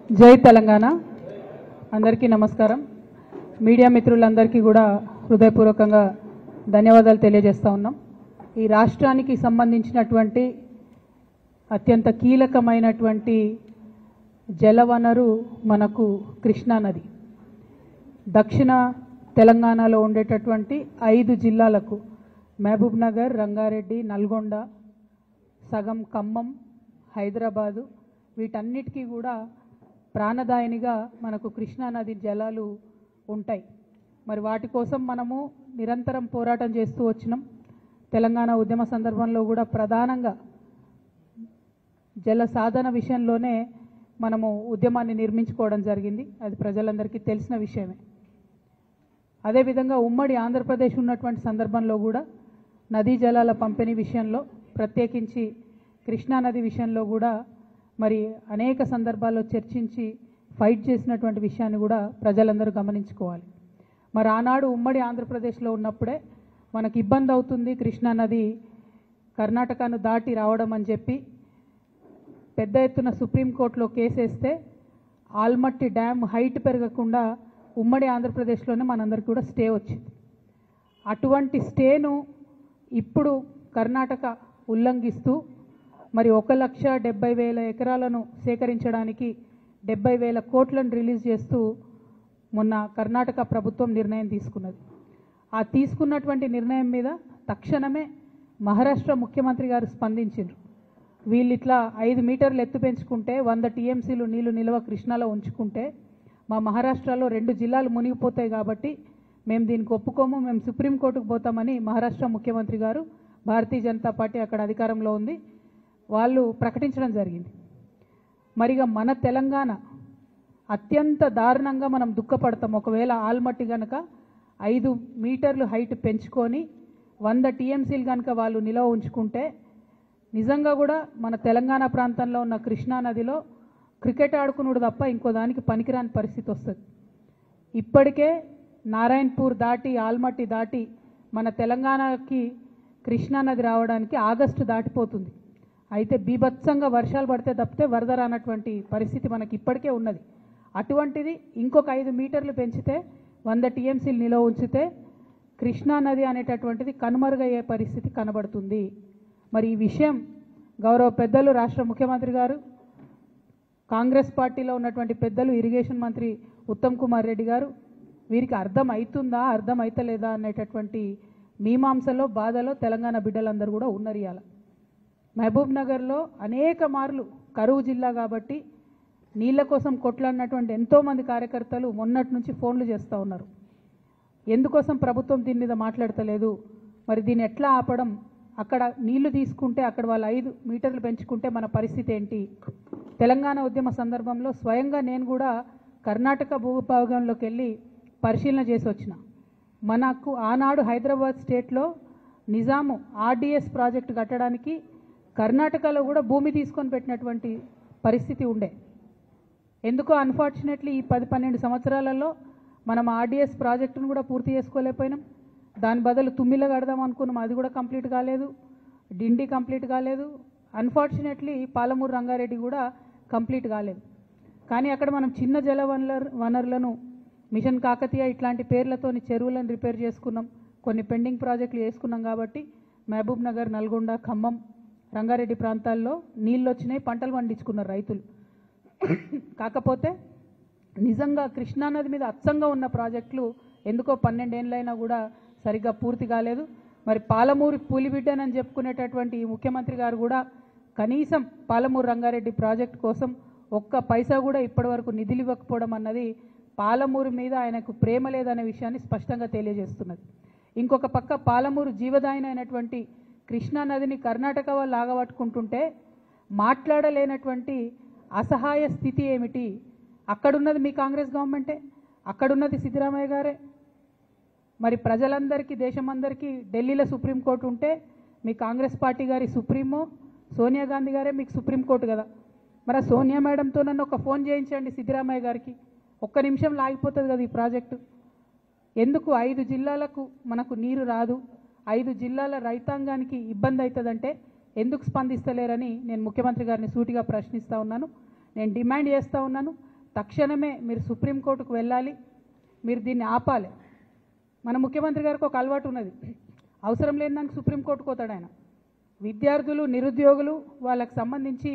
జై తెలంగాణ అందరికీ నమస్కారం. మీడియా మిత్రులందరికీ కూడా హృదయపూర్వకంగా ధన్యవాదాలు తెలియజేస్తా ఉన్నాం. ఈ రాష్ట్రానికి సంబంధించినటువంటి అత్యంత కీలకమైనటువంటి జలవనరు మనకు కృష్ణా నది. దక్షిణ తెలంగాణలో ఉండేటటువంటి 5 జిల్లాలకు మహబూబ్ నగర్, రంగారెడ్డి, నల్గొండ, సగం ఖమ్మం, హైదరాబాదు వీటన్నిటికీ కూడా ప్రాణదాయినిగా మనకు కృష్ణా నది జలాలు ఉంటాయి. మరి వాటి కోసం మనము నిరంతరం పోరాటం చేస్తూ వచ్చినాం. తెలంగాణ ఉద్యమ సందర్భంలో కూడా ప్రధానంగా జల సాధన విషయంలోనే మనము ఉద్యమాన్ని నిర్మించుకోవడం జరిగింది. అది ప్రజలందరికీ తెలిసిన విషయమే. అదేవిధంగా ఉమ్మడి ఆంధ్రప్రదేశ్ ఉన్నటువంటి సందర్భంలో కూడా నదీ జలాల పంపిణీ విషయంలో, ప్రత్యేకించి కృష్ణా నది విషయంలో కూడా మరి అనేక సందర్భాల్లో చర్చించి ఫైట్ చేసినటువంటి విషయాన్ని కూడా ప్రజలందరూ గమనించుకోవాలి. మరి ఆనాడు ఉమ్మడి ఆంధ్రప్రదేశ్లో ఉన్నప్పుడే మనకు ఇబ్బంది అవుతుంది కృష్ణా నది కర్ణాటకను దాటి రావడం అని చెప్పి పెద్ద ఎత్తున సుప్రీంకోర్టులో కేసేస్తే ఆల్మట్టి డ్యామ్ హైట్ పెరగకుండా ఉమ్మడి ఆంధ్రప్రదేశ్లోనే మనందరికీ కూడా స్టే వచ్చింది. అటువంటి స్టేను ఇప్పుడు కర్ణాటక ఉల్లంఘిస్తూ మరి 1,70,000 ఎకరాలను సేకరించడానికి 70,000 కోట్లను రిలీజ్ చేస్తూ మొన్న కర్ణాటక ప్రభుత్వం నిర్ణయం తీసుకున్నది. ఆ తీసుకున్నటువంటి నిర్ణయం మీద తక్షణమే మహారాష్ట్ర ముఖ్యమంత్రి గారు స్పందించారు. వీళ్ళు ఇట్లా 5 మీటర్లు ఎత్తు పెంచుకుంటే 100 టీఎంసీలు నీళ్లు నిల్వ కృష్ణాలో ఉంచుకుంటే మా మహారాష్ట్రలో 2 జిల్లాలు మునిగిపోతాయి కాబట్టి మేము దీనికి ఒప్పుకోము, మేము సుప్రీంకోర్టుకు పోతామని మహారాష్ట్ర ముఖ్యమంత్రి గారు, భారతీయ జనతా పార్టీ అక్కడ అధికారంలో ఉంది, వాళ్ళు ప్రకటించడం జరిగింది. మరిగా మన తెలంగాణ అత్యంత దారుణంగా మనం దుఃఖపడతాం. ఒకవేళ ఆల్మట్టి కనుక 5 మీటర్లు హైట్ పెంచుకొని 100 టీఎంసీలు కనుక వాళ్ళు నిలవ ఉంచుకుంటే నిజంగా కూడా మన తెలంగాణ ప్రాంతంలో ఉన్న కృష్ణా నదిలో క్రికెట్ ఆడుకున్నాడు తప్ప ఇంకో దానికి పనికిరాని పరిస్థితి వస్తుంది. ఇప్పటికే నారాయణపూర్ దాటి ఆల్మట్టి దాటి మన తెలంగాణకి కృష్ణా నది రావడానికి ఆగస్టు దాటిపోతుంది. అయితే బీభత్సంగా వర్షాలు పడితే తప్పితే వరద రానటువంటి పరిస్థితి మనకి ఇప్పటికే ఉన్నది. అటువంటిది ఇంకొక 5 మీటర్లు పెంచితే 100 టీఎంసీలు నిలవ ఉంచితే కృష్ణా నది అనేటటువంటిది కనుమరుగయ్యే పరిస్థితి కనబడుతుంది. మరి ఈ విషయం గౌరవ పెద్దలు రాష్ట్ర ముఖ్యమంత్రి గారు, కాంగ్రెస్ పార్టీలో ఉన్నటువంటి పెద్దలు, ఇరిగేషన్ మంత్రి ఉత్తమ్ కుమార్ రెడ్డి గారు వీరికి అర్థం అవుతుందా అర్థం అవుతలేదా అనేటటువంటి మీమాంసలో బాధలో తెలంగాణ బిడ్డలందరూ కూడా ఉన్నారు. ఇవాళ మహబూబ్ నగర్లో అనేక మార్లు కరువు జిల్లా కాబట్టి నీళ్ల కోసం కొట్లాడినటువంటి ఎంతోమంది కార్యకర్తలు మొన్నటి నుంచి ఫోన్లు చేస్తూ ఉన్నారు. ఎందుకోసం ప్రభుత్వం దీని మీద మాట్లాడతలేదు, మరి దీన్ని ఎట్లా ఆపడం, అక్కడ నీళ్లు తీసుకుంటే అక్కడ వాళ్ళు 5 మీటర్లు పెంచుకుంటే మన పరిస్థితి ఏంటి. తెలంగాణ ఉద్యమ సందర్భంలో స్వయంగా నేను కూడా కర్ణాటక భూభాగంలోకి వెళ్ళి పరిశీలన చేసి వచ్చిన. మనకు ఆనాడు హైదరాబాద్ స్టేట్లో నిజాము ఆర్డీఎస్ ప్రాజెక్టు కట్టడానికి కర్ణాటకలో కూడా భూమి తీసుకొని పెట్టినటువంటి పరిస్థితి ఉండే. ఎందుకో అన్ఫార్చునేట్లీ ఈ 10-12 సంవత్సరాలలో మనం ఆర్డీఎస్ ప్రాజెక్టును కూడా పూర్తి చేసుకోలేకపోయినాం. దాని బదులు తుమ్మిల కడదాం అనుకున్నాం, అది కూడా కంప్లీట్ కాలేదు. డిండి కంప్లీట్ కాలేదు. అన్ఫార్చునేట్లీ పాలమూరు రంగారెడ్డి కూడా కంప్లీట్ కాలేదు. కానీ అక్కడ మనం చిన్న జల వనరులను మిషన్ కాకతీయ ఇట్లాంటి పేర్లతోని చెరువులను రిపేర్ చేసుకున్నాం, కొన్ని పెండింగ్ ప్రాజెక్టులు చేసుకున్నాం. కాబట్టి మహబూబ్ నగర్, నల్గొండ, ఖమ్మం, రంగారెడ్డి ప్రాంతాల్లో నీళ్ళు వచ్చినాయి, పంటలు పండించుకున్నారు రైతులు. కాకపోతే నిజంగా కృష్ణానది మీద అచ్చంగా ఉన్న ప్రాజెక్టులు ఎందుకో 12 ఏళ్ళైనా కూడా సరిగ్గా పూర్తి కాలేదు. మరి పాలమూరు పులిబిడ్డనని చెప్పుకునేటటువంటి ఈ ముఖ్యమంత్రి గారు కూడా కనీసం పాలమూరు రంగారెడ్డి ప్రాజెక్టు కోసం ఒక్క పైసా కూడా ఇప్పటివరకు నిధులు ఇవ్వకపోవడం అన్నది పాలమూరు మీద ఆయనకు ప్రేమ లేదనే విషయాన్ని స్పష్టంగా తెలియజేస్తున్నది. ఇంకొక పక్క పాలమూరు జీవదాయిని అయినటువంటి కృష్ణా నదిని కర్ణాటక వాళ్ళు ఆగబట్టుకుంటుంటే మాట్లాడలేనటువంటి అసహాయ స్థితి ఏమిటి. అక్కడున్నది మీ కాంగ్రెస్ గవర్నమెంటే, అక్కడున్నది సిద్ధరామయ్య గారే. మరి ప్రజలందరికీ, దేశమందరికీ ఢిల్లీలో సుప్రీంకోర్టు ఉంటే మీ కాంగ్రెస్ పార్టీ గారి సుప్రీమో సోనియా గాంధీ గారే మీకు సుప్రీంకోర్టు కదా. మరి ఆ సోనియా మేడంతో నన్ను ఒక ఫోన్ చేయించండి సిద్ధరామయ్య గారికి, ఒక్క నిమిషంలో ఆగిపోతుంది కదా ఈ ప్రాజెక్టు. ఎందుకు 5 జిల్లాలకు మనకు నీరు రాదు, 5 జిల్లాల రైతాంగానికి ఇబ్బంది అవుతుందంటే ఎందుకు స్పందిస్తలేరని నేను ముఖ్యమంత్రి గారిని సూటిగా ప్రశ్నిస్తూ ఉన్నాను. నేను డిమాండ్ చేస్తూ ఉన్నాను. తక్షణమే మీరు సుప్రీంకోర్టుకు వెళ్ళాలి, మీరు దీన్ని ఆపాలి. మన ముఖ్యమంత్రి గారికి ఒక అలవాటు ఉన్నది, అవసరం లేని దానికి సుప్రీంకోర్టుకు పోతాడు ఆయన. విద్యార్థులు, నిరుద్యోగులు వాళ్ళకి సంబంధించి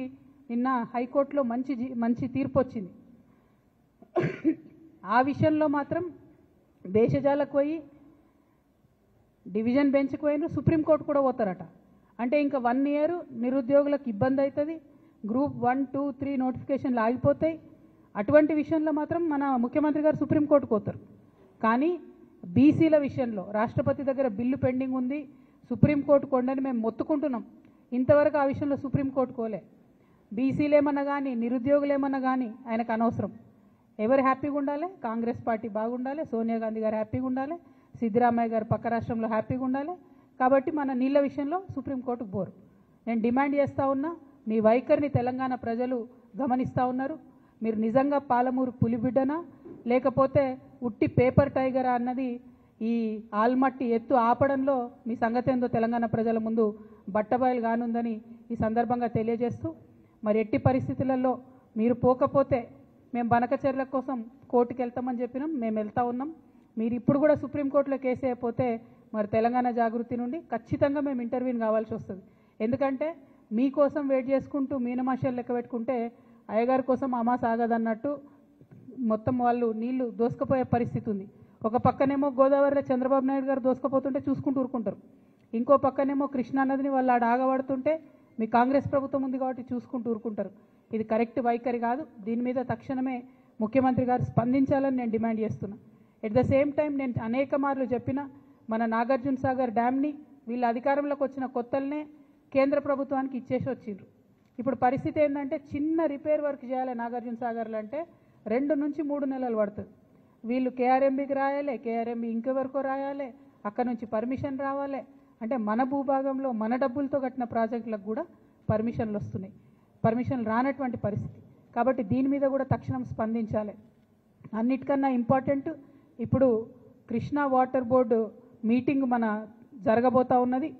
నిన్న హైకోర్టులో మంచి తీర్పు వచ్చింది. ఆ విషయంలో మాత్రం దేశజాలకు పోయి డివిజన్ బెంచ్కి పోయిన సుప్రీంకోర్టు కూడా పోతారట. అంటే ఇంకా 1 ఇయర్ నిరుద్యోగులకు ఇబ్బంది అవుతుంది, గ్రూప్ 1, 2, 3 నోటిఫికేషన్లు ఆగిపోతాయి. అటువంటి విషయంలో మాత్రం మన ముఖ్యమంత్రి గారు సుప్రీంకోర్టుకు పోతారు. కానీ బీసీల విషయంలో రాష్ట్రపతి దగ్గర బిల్లు పెండింగ్ ఉంది, సుప్రీంకోర్టు కొండని మేము మొత్తుకుంటున్నాం. ఇంతవరకు ఆ విషయంలో సుప్రీంకోర్టుకు పోలే. బీసీలు ఏమన్నా కానీ, నిరుద్యోగులు ఏమన్నా కానీ ఆయనకు అనవసరం. ఎవరు హ్యాపీగా ఉండాలి? కాంగ్రెస్ పార్టీ బాగుండాలి, సోనియా గాంధీ గారు హ్యాపీగా ఉండాలి, సిద్ధరామయ్య గారు పక్క రాష్ట్రంలో హ్యాపీగా ఉండాలి. కాబట్టి మన నీళ్ళ విషయంలో సుప్రీంకోర్టుకు పోరు. నేను డిమాండ్ చేస్తూ ఉన్నా, మీ వైఖరిని తెలంగాణ ప్రజలు గమనిస్తూ ఉన్నారు. మీరు నిజంగా పాలమూరు పులిబిడ్డనా లేకపోతే ఉట్టి పేపర్ టైగరా అన్నది ఈ ఆల్మట్టి ఎత్తు ఆపడంలో మీ సంగతి ఏందో తెలంగాణ ప్రజల ముందు బట్టబయలు కానుందని ఈ సందర్భంగా తెలియజేస్తూ, మరి ఎట్టి పరిస్థితులలో మీరు పోకపోతే మేము బనకచర్ల కోసం కోర్టుకు వెళ్తామని చెప్పినాం, మేము వెళ్తూ ఉన్నాం. మీరు ఇప్పుడు కూడా సుప్రీంకోర్టులో కేసు అయిపోతే మరి తెలంగాణ జాగృతి నుండి ఖచ్చితంగా మేము ఇంటర్వ్యూని కావాల్సి వస్తుంది. ఎందుకంటే మీకోసం వెయిట్ చేసుకుంటూ మీనమాషాలు లెక్క పెట్టుకుంటే అయ్యగారి కోసం అమాస ఆగదన్నట్టు మొత్తం వాళ్ళు నీళ్లు దోసుకుపోయే పరిస్థితి ఉంది. ఒక పక్కనేమో గోదావరిలో చంద్రబాబు నాయుడు గారు దోసుకుపోతుంటే చూసుకుంటూ ఊరుకుంటారు, ఇంకో పక్కనేమో కృష్ణా నదిని వాళ్ళు ఆడ ఆగబడుతుంటే మీ కాంగ్రెస్ ప్రభుత్వం ఉంది కాబట్టి చూసుకుంటూ ఊరుకుంటారు. ఇది కరెక్ట్ వైఖరి కాదు. దీని మీద తక్షణమే ముఖ్యమంత్రి గారు స్పందించాలని నేను డిమాండ్ చేస్తున్నా. ఎట్ ద సేమ్ టైం నేను అనేక మార్లు చెప్పిన, మన నాగార్జున సాగర్ డ్యామ్ని వీళ్ళ అధికారంలోకి వచ్చిన కొత్తలనే కేంద్ర ప్రభుత్వానికి ఇచ్చేసి వచ్చిండ్రు. ఇప్పుడు పరిస్థితి ఏంటంటే చిన్న రిపేర్ వర్క్ చేయాలి నాగార్జున సాగర్లో అంటే 2 నుంచి 3 నెలలు పడుతుంది. వీళ్ళు కేఆర్ఎంబీకి రాయాలి, కేఆర్ఎంబీ ఇంకెవరికో రాయాలి, అక్కడ నుంచి పర్మిషన్ రావాలి. అంటే మన భూభాగంలో మన డబ్బులతో కట్టిన ప్రాజెక్టులకు కూడా పర్మిషన్లు వస్తున్నాయి, పర్మిషన్లు రానటువంటి పరిస్థితి. కాబట్టి దీని మీద కూడా తక్షణం స్పందించాలి. అన్నిటికన్నా ఇంపార్టెంట్, ఇప్పుడు కృష్ణా వాటర్ బోర్డు మీటింగ్ మన జరగబోతా ఉన్నది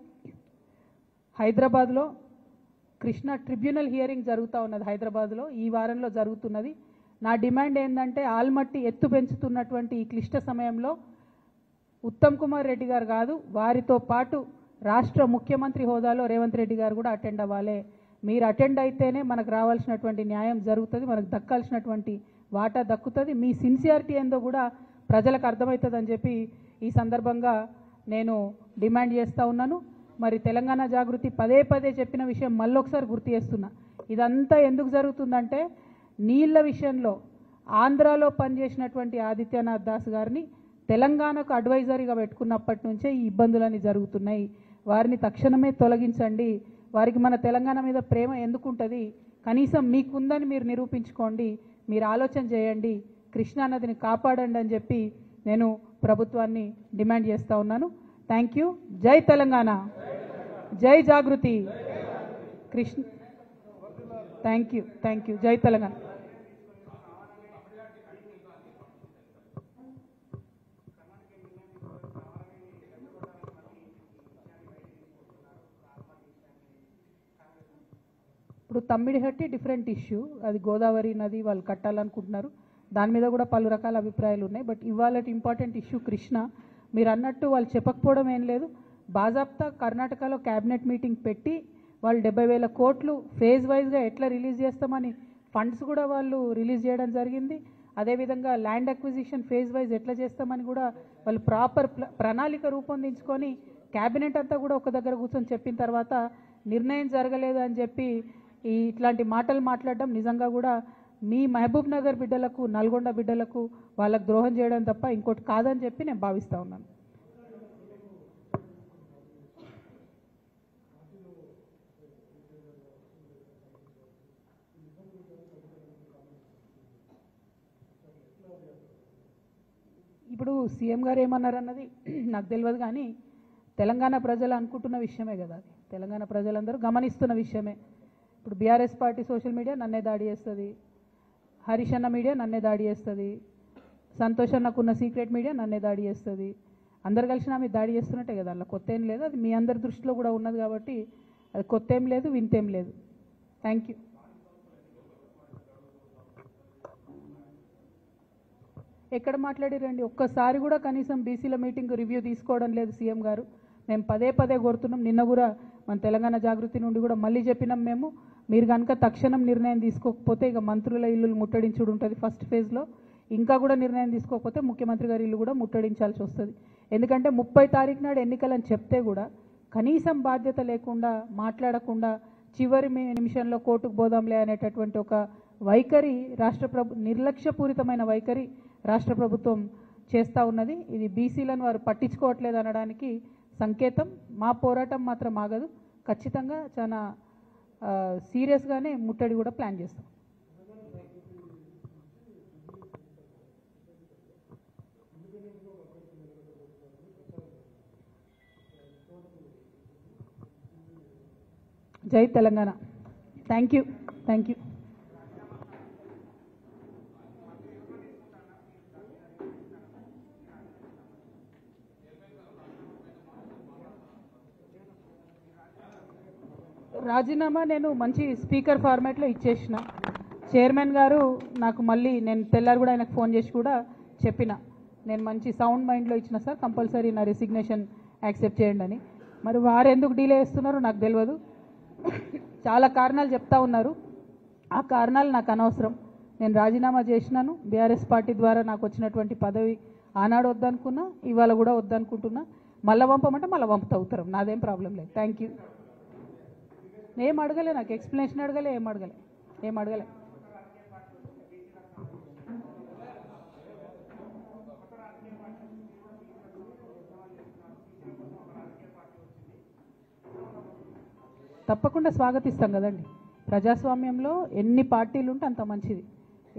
హైదరాబాద్లో. కృష్ణా ట్రిబ్యునల్ హియరింగ్ జరుగుతూ ఉన్నది హైదరాబాద్లో, ఈ వారంలో జరుగుతున్నది. నా డిమాండ్ ఏంటంటే ఆల్మట్టి ఎత్తు పెంచుతున్నటువంటి ఈ క్లిష్ట సమయంలో ఉత్తమ్ కుమార్ రెడ్డి గారు కాదు, వారితో పాటు రాష్ట్ర ముఖ్యమంత్రి హోదాలో రేవంత్ రెడ్డి గారు కూడా అటెండ్ అవ్వాలి. మీరు అటెండ్ అయితేనే మనకు రావాల్సినటువంటి న్యాయం జరుగుతుంది, మనకు దక్కాల్సినటువంటి వాటా దక్కుతుంది. మీ సిన్సియారిటీ ఏందో కూడా ప్రజలకు అర్థమవుతుందని చెప్పి ఈ సందర్భంగా నేను డిమాండ్ చేస్తూ ఉన్నాను. మరి తెలంగాణ జాగృతి పదే పదే చెప్పిన విషయం మళ్ళొకసారి గుర్తు చేస్తున్నా. ఇదంతా ఎందుకు జరుగుతుందంటే నీళ్ల విషయంలో ఆంధ్రాలో పనిచేసినటువంటి ఆదిత్యనాథ్ దాస్ గారిని తెలంగాణకు అడ్వైజరీగా పెట్టుకున్నప్పటి నుంచే ఈ ఇబ్బందులన్నీ జరుగుతున్నాయి. వారిని తక్షణమే తొలగించండి. వారికి మన తెలంగాణ మీద ప్రేమ ఎందుకుంటుంది? కనీసం మీకుందని మీరు నిరూపించుకోండి, మీరు ఆలోచన చేయండి, కృష్ణానదిని కాపాడండి అని చెప్పి నేను ప్రభుత్వాన్ని డిమాండ్ చేస్తూ ఉన్నాను. Thank you. జై తెలంగాణ, జై జాగృతి. Krishna thank you. జై తెలంగాణ. ఇప్పుడు తమ్మిడిహట్టి డిఫరెంట్ ఇష్యూ, అది గోదావరి నది వాళ్ళు కట్టాలనుకుంటున్నారు, దాని మీద కూడా పలు రకాల అభిప్రాయాలు ఉన్నాయి. బట్ ఇవాళ ఇంపార్టెంట్ ఇష్యూ కృష్ణ. మీరు అన్నట్టు వాళ్ళు చెప్పకపోవడం ఏం లేదు, బాజాప్తా కర్ణాటకలో క్యాబినెట్ మీటింగ్ పెట్టి వాళ్ళు 70,000 కోట్లు ఫేజ్ వైజ్గా ఎట్లా రిలీజ్ చేస్తామని ఫండ్స్ కూడా వాళ్ళు రిలీజ్ చేయడం జరిగింది. అదేవిధంగా ల్యాండ్ అక్విజిషన్ ఫేజ్ వైజ్ ఎట్లా చేస్తామని కూడా వాళ్ళు ప్రాపర్ ప్రణాళిక రూపొందించుకొని క్యాబినెట్ అంతా కూడా ఒక దగ్గర కూర్చొని చెప్పిన తర్వాత నిర్ణయం జరగలేదు అని చెప్పి ఇట్లాంటి మాటలు మాట్లాడడం నిజంగా కూడా మీ మహబూబ్ నగర్ బిడ్డలకు, నల్గొండ బిడ్డలకు వాళ్ళకు ద్రోహం చేయడం తప్ప ఇంకోటి కాదని చెప్పి నేను భావిస్తూ ఉన్నాను. ఇప్పుడు సీఎం గారు ఏమన్నారన్నది నాకు తెలియదు, కానీ తెలంగాణ ప్రజలు అనుకుంటున్న విషయమే కదా అది, తెలంగాణ ప్రజలందరూ గమనిస్తున్న విషయమే. ఇప్పుడు బీఆర్ఎస్ పార్టీ సోషల్ మీడియా నన్నే దాడి చేస్తుంది, హరీష్ అన్న మీడియా నన్నే దాడి చేస్తుంది, సంతోష్ అన్నకున్న సీక్రెట్ మీడియా నన్నే దాడి చేస్తుంది. అందరు కలిసి నా మీద దాడి చేస్తున్నట్టే కదా, అలా కొత్త ఏం లేదు, అది మీ అందరి దృష్టిలో కూడా ఉన్నది కాబట్టి అది కొత్త ఏం లేదు, వింతేం లేదు. Thank you. ఎక్కడ మాట్లాడిరండి? ఒక్కసారి కూడా కనీసం బీసీల మీటింగ్ రివ్యూ తీసుకోవడం లేదు సీఎం గారు. మేము పదే పదే కోరుతున్నాం. నిన్న కూడా మన తెలంగాణ జాగృతి నుండి కూడా మళ్ళీ చెప్పినాం మేము, మీరు కనుక తక్షణం నిర్ణయం తీసుకోకపోతే ఇక మంత్రుల ఇల్లులు ముట్టడించుడు ఉంటుంది ఫస్ట్ ఫేజ్లో. ఇంకా కూడా నిర్ణయం తీసుకోకపోతే ముఖ్యమంత్రి గారి ఇల్లు కూడా ముట్టడించాల్సి వస్తుంది. ఎందుకంటే 30 తారీఖు నాడు ఎన్నికలని చెప్తే కూడా కనీసం బాధ్యత లేకుండా మాట్లాడకుండా చివరి నిమిషంలో కోర్టుకు పోదాంలే అనేటటువంటి ఒక వైఖరి నిర్లక్ష్యపూరితమైన వైఖరి రాష్ట్ర ప్రభుత్వం చేస్తూ ఉన్నది. ఇది బీసీలను వారు పట్టించుకోవట్లేదు అనడానికి సంకేతం. మా పోరాటం మాత్రం ఆగదు. ఖచ్చితంగా చాలా సీరియస్గానే ముట్టడి కూడా ప్లాన్ చేస్తాం. జై తెలంగాణ. Thank you. రాజీనామా నేను మంచి స్పీకర్ ఫార్మాట్లో ఇచ్చేసిన. చైర్మన్ గారు నాకు మళ్ళీ నేను తెల్లారు కూడా ఆయనకు ఫోన్ చేసి కూడా చెప్పిన, నేను మంచి సౌండ్ మైండ్లో ఇచ్చిన సార్, కంపల్సరీ నా రెసిగ్నేషన్ యాక్సెప్ట్ చేయండి అని. మరి వారు ఎందుకు డిలే చేస్తున్నారో నాకు తెలియదు. చాలా కారణాలు చెప్తా ఉన్నారు. ఆ కారణాలు నాకు అనవసరం. నేను రాజీనామా చేసినాను. బీఆర్ఎస్ పార్టీ ద్వారా నాకు వచ్చినటువంటి పదవి ఆనాడు వద్దనుకున్నా, ఇవాళ కూడా వద్దనుకుంటున్నా. మళ్ళీ పంపమంటే మళ్ళీ పంపుతా ఉత్తరం, నాదేం ప్రాబ్లం లేదు. Thank you. ఏం అడగలే, నాకు ఎక్స్ప్లెనేషన్ అడగలే, ఏం అడగలే. తప్పకుండా స్వాగతిస్తాం కదండి. ప్రజాస్వామ్యంలో ఎన్ని పార్టీలు ఉంటే అంత మంచిది,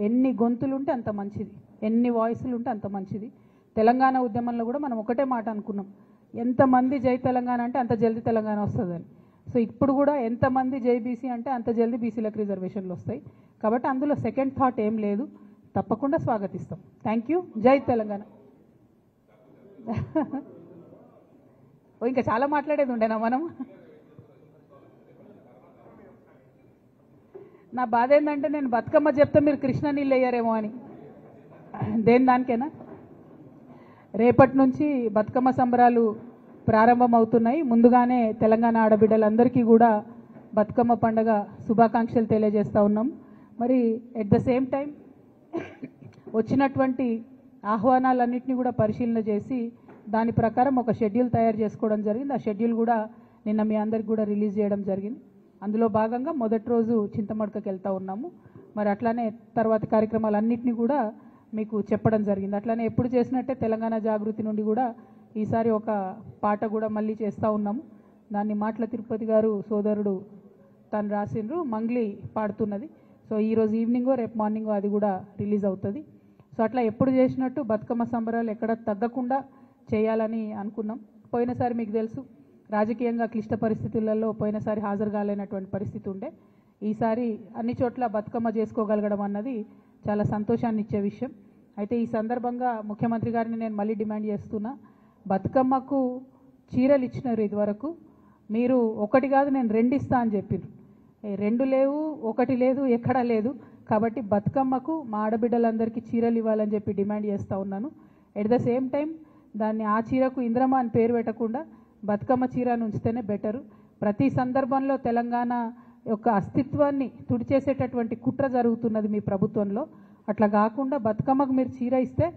ఎన్ని గొంతులు ఉంటే అంత మంచిది, ఎన్ని వాయిస్లు ఉంటే అంత మంచిది. తెలంగాణ ఉద్యమంలో కూడా మనం ఒకటే మాట అనుకున్నాం, ఎంతమంది జై తెలంగాణ అంటే అంత జల్దీ తెలంగాణ వస్తుందని. సో ఇప్పుడు కూడా ఎంతమంది జై బీసీ అంటే అంత జల్దీ బీసీలకు రిజర్వేషన్లు వస్తాయి. కాబట్టి అందులో సెకండ్ థాట్ ఏం లేదు. తప్పకుండా స్వాగతిస్తాం. Thank you. జై తెలంగాణ. ఇంకా చాలా మాట్లాడేది ఉండేనా మనం? నా బాధ ఏంటంటే నేను బతుకమ్మ చెప్తే మీరు కృష్ణ నీళ్ళు వేయరేమో అని. దానికేనా? రేపటి నుంచి బతుకమ్మ సంబరాలు ప్రారంభం అవుతున్నాయి. ముందుగానే తెలంగాణ ఆడబిడ్డలందరికీ కూడా బతుకమ్మ పండుగ శుభాకాంక్షలు తెలియజేస్తూ ఉన్నాం. మరి ఎట్ ద సేమ్ టైం వచ్చినటువంటి ఆహ్వానాలన్నింటినీ కూడా పరిశీలన చేసి దాని ప్రకారం ఒక షెడ్యూల్ తయారు చేసుకోవడం జరిగింది. ఆ షెడ్యూల్ కూడా నిన్న మీ అందరికి కూడా రిలీజ్ చేయడం జరిగింది. అందులో భాగంగా మొదటి రోజు చింతమడకకి వెళ్తూ ఉన్నాము. మరి అట్లానే తర్వాత కార్యక్రమాలన్నింటినీ కూడా మీకు చెప్పడం జరిగింది. అట్లానే ఎప్పుడు చేసినట్టే తెలంగాణ జాగృతి నుండి కూడా ఈసారి ఒక పాట కూడా మళ్ళీ చేస్తూ ఉన్నాము. దాన్ని మాటల తిరుపతి గారు సోదరుడు తను రాసిండ్రు, మంగ్లీ పాడుతున్నది. సో ఈరోజు ఈవినింగో రేపు మార్నింగో అది కూడా రిలీజ్ అవుతుంది. సో అట్లా ఎప్పుడు చేసినట్టు బతుకమ్మ సంబరాలు ఎక్కడ తగ్గకుండా చేయాలని అనుకున్నాం. పోయినసారి మీకు తెలుసు, రాజకీయంగా క్లిష్ట పరిస్థితులలో పోయినసారి హాజరు కాలేనటువంటి పరిస్థితి ఉండే. ఈసారి అన్ని చోట్ల బతుకమ్మ చేసుకోగలగడం అన్నది చాలా సంతోషాన్ని ఇచ్చే విషయం. అయితే ఈ సందర్భంగా ముఖ్యమంత్రి గారిని నేను మళ్ళీ డిమాండ్ చేస్తున్నా, బతుకమ్మకు చీరలు ఇచ్చినారు ఇదివరకు, మీరు ఒకటి కాదు నేను 2 ఇస్తా అని చెప్పారు. 2 లేవు, 1 లేదు, ఎక్కడా లేదు. కాబట్టి బతుకమ్మకు మా ఆడబిడ్డలందరికీ చీరలు ఇవ్వాలని చెప్పి డిమాండ్ చేస్తూ ఉన్నాను. ఎట్ ద సేమ్ టైం దాన్ని ఆ చీరకు ఇంద్రమ్మ అని పేరు పెట్టకుండా బతుకమ్మ చీరను ఉంచితేనే బెటరు. ప్రతి సందర్భంలో తెలంగాణ యొక్క అస్తిత్వాన్ని తుడిచేసేటటువంటి కుట్ర జరుగుతున్నది మీ ప్రభుత్వంలో. అట్లా కాకుండా బతుకమ్మకు మీరు చీర ఇస్తే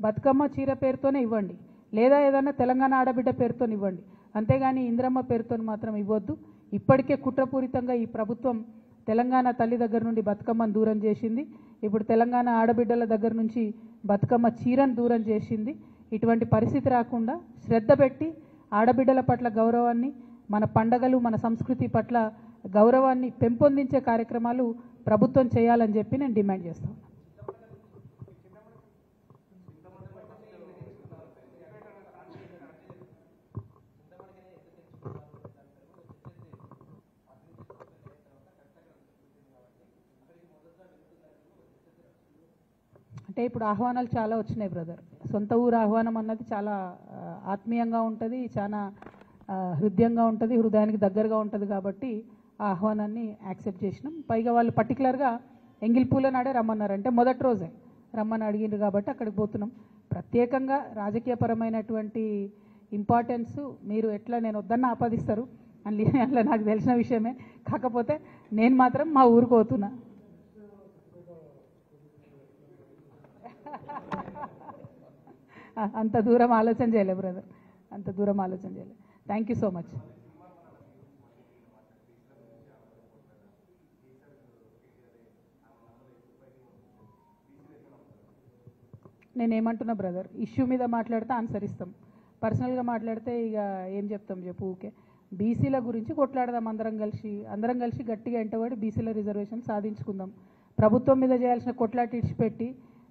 బతుకమ్మ చీర పేరుతోనే ఇవ్వండి, లేదా ఏదైనా తెలంగాణ ఆడబిడ్డ పేరుతో ఇవ్వండి. అంతేగాని ఇంద్రమ్మ పేరుతో మాత్రం ఇవ్వద్దు. ఇప్పటికే కుట్రపూరితంగా ఈ ప్రభుత్వం తెలంగాణ తల్లి దగ్గర నుండి బతుకమ్మను దూరం చేసింది. ఇప్పుడు తెలంగాణ ఆడబిడ్డల దగ్గర నుంచి బతుకమ్మ చీరను దూరం చేసింది. ఇటువంటి పరిస్థితి రాకుండా శ్రద్ధ పెట్టి ఆడబిడ్డల పట్ల గౌరవాన్ని, మన పండగలు, మన సంస్కృతి పట్ల గౌరవాన్ని పెంపొందించే కార్యక్రమాలు ప్రభుత్వం చేయాలని చెప్పి నేను డిమాండ్ చేస్తాను. అంటే ఇప్పుడు ఆహ్వానాలు చాలా వచ్చినాయి బ్రదర్. సొంత ఊరు ఆహ్వానం అన్నది చాలా ఆత్మీయంగా ఉంటుంది, చాలా హృదయంగా ఉంటుంది, హృదయానికి దగ్గరగా ఉంటుంది. కాబట్టి ఆ ఆహ్వానాన్ని యాక్సెప్ట్ చేసినాం. పైగా వాళ్ళు పర్టికులర్గా ఎంగిల్ పూల నాడే రమ్మన్నారు. అంటే మొదటి రోజే రమ్మని అడిగిండ్రు కాబట్టి అక్కడికి పోతున్నాం. ప్రత్యేకంగా రాజకీయపరమైనటువంటి ఇంపార్టెన్స్ మీరు ఎట్లా నేను వద్దన్న ఆపాదిస్తారు అట్లా నాకు తెలిసిన విషయమే. కాకపోతే నేను మాత్రం మా ఊరికి పోతున్నా. అంత దూరం ఆలోచన చేయలే బ్రదర్, అంత దూరం ఆలోచన చేయలే. Thank you so much. నేనేమంటున్నా బ్రదర్, ఇష్యూ మీద మాట్లాడితే ఆన్సర్ ఇస్తాం, పర్సనల్గా మాట్లాడితే ఇక ఏం చెప్తాం చెప్పు. ఊకే బీసీల గురించి కొట్లాడదాం, అందరం కలిసి గట్టిగా ఎంటబడి బీసీల రిజర్వేషన్ సాధించుకుందాం. ప్రభుత్వం మీద చేయాల్సిన కొట్లాట ఇడిచిపెట్టి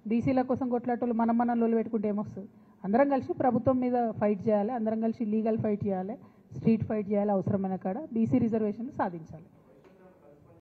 బీసీల కోసం కొట్లాటలు మనం లోలు పెట్టుకుంటే ఏమొస్తుంది? అందరం కలిసి ప్రభుత్వం మీద ఫైట్ చేయాలి, అందరం కలిసి లీగల్ ఫైట్ చేయాలి, స్ట్రీట్ ఫైట్ చేయాలి, అవసరమైన కాడ బీసీ రిజర్వేషన్ సాధించాలి.